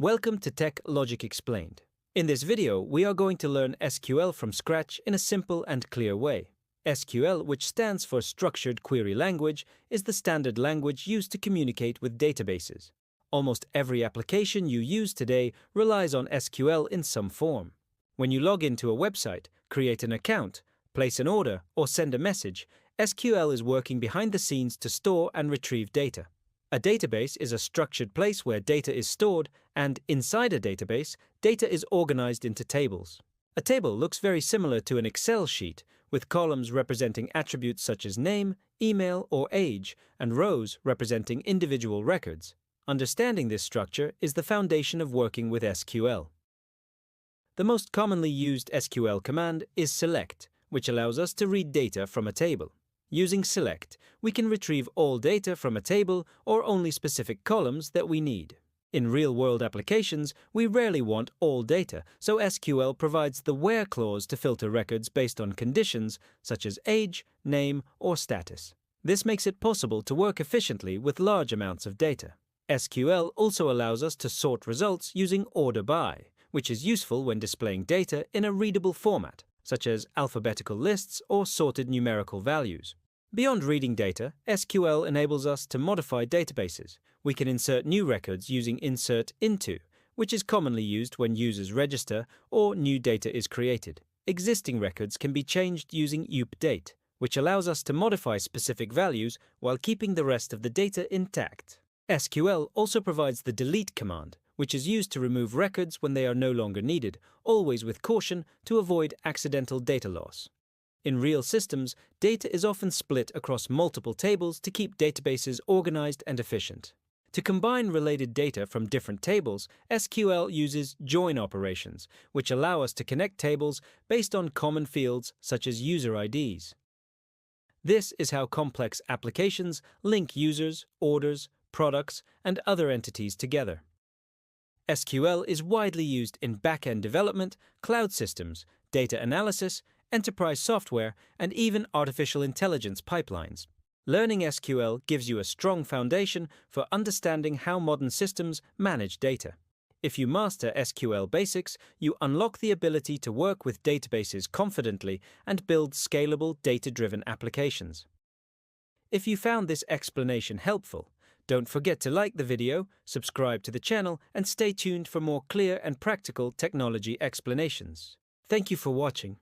Welcome to Tech Logic Explained. In this video, we are going to learn SQL from scratch in a simple and clear way. SQL, which stands for Structured Query Language, is the standard language used to communicate with databases. Almost every application you use today relies on SQL in some form. When you log into a website, create an account, place an order, or send a message, SQL is working behind the scenes to store and retrieve data. A database is a structured place where data is stored, and inside a database, data is organized into tables. A table looks very similar to an Excel sheet, with columns representing attributes such as name, email, or age, and rows representing individual records. Understanding this structure is the foundation of working with SQL. The most commonly used SQL command is select, which allows us to read data from a table. Using select, we can retrieve all data from a table or only specific columns that we need. In real-world applications, we rarely want all data, so SQL provides the where clause to filter records based on conditions such as age, name, or status. This makes it possible to work efficiently with large amounts of data. SQL also allows us to sort results using order by, which is useful when displaying data in a readable format, such as alphabetical lists or sorted numerical values. Beyond reading data, SQL enables us to modify databases. We can insert new records using insert into, which is commonly used when users register or new data is created. Existing records can be changed using update, which allows us to modify specific values while keeping the rest of the data intact. SQL also provides the delete command, which is used to remove records when they are no longer needed, always with caution to avoid accidental data loss. In real systems, data is often split across multiple tables to keep databases organized and efficient. To combine related data from different tables, SQL uses join operations, which allow us to connect tables based on common fields such as user IDs. This is how complex applications link users, orders, products, and other entities together. SQL is widely used in backend development, cloud systems, data analysis, enterprise software, and even artificial intelligence pipelines. Learning SQL gives you a strong foundation for understanding how modern systems manage data. If you master SQL basics, you unlock the ability to work with databases confidently and build scalable, data-driven applications. If you found this explanation helpful, don't forget to like the video, subscribe to the channel, and stay tuned for more clear and practical technology explanations. Thank you for watching.